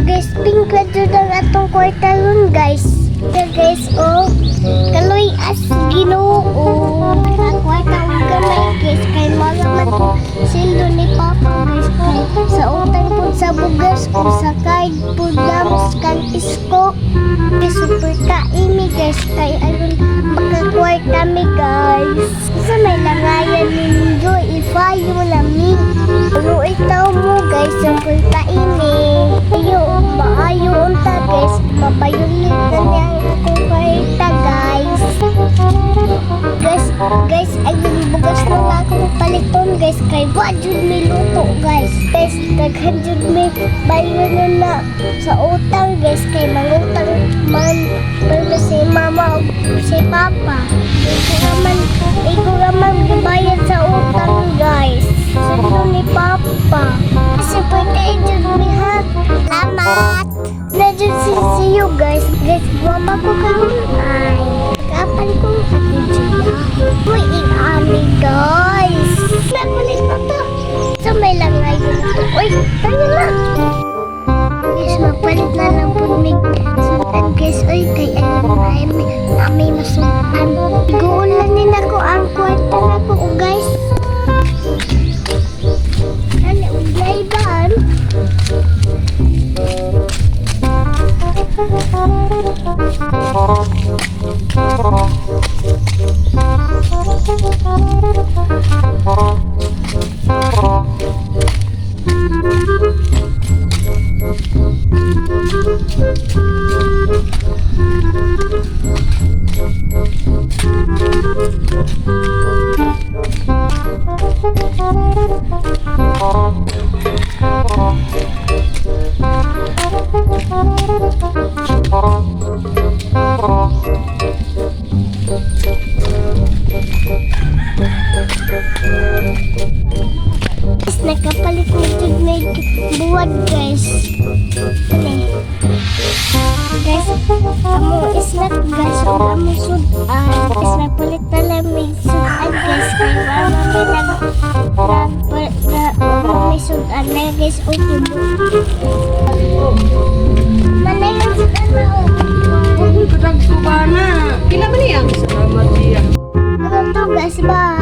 Guys, pink na dyan ang atong kwarta ron, guys. Guys, oh. Kaloy as Ginoo. Ang kwarta ang gamay, guys. Kay mga sildo ni Papa, guys. Kay sa utang po sa bugas ko, sa card po damos kan isko. Kay super kaimi, guys. Kay ayun, makakwarta mi, guys. Sa may langayan ninyo, ifayo lami. Ano itaw mo, guys, super kaimi. Maayo unta, guys. Mabayulit na niya akong kwarta, guys. Guys, ay bugas na nga akong paliton, guys. Kay wajud may luto, guys. Guys, daghan jud may bayo na sa utang, guys. Kay mangutang man pero si mama o si papa. Ikaw naman gibayad sa utang, guys. Sa ni papa. Kasi pwede jud mi ha. Salamat! Na-dyan si you, guys. Guys, mama ko karon ay kapan kong katidya. Uy, i-ami, guys. Nakulit na to. So, may lang ngayon ito. Uy, tayo na. Guys, magpalit na lang po may suntan, guys. Uy, kay ayun na may masuntan. Iguulan din ako ang kwarta na po, guys. Ano, uglay ba? Nakapalit na dyan may buwad, guys. Guys, amo isnak, guys. O amo sudan. Guys, napalit na lang may sudan, guys. Kaya mama may sudan na, guys. O manay ang sudan na, o. Huwag mo kadang subana. Kailan ba niya? Salamat siya. Ano to, guys, ba?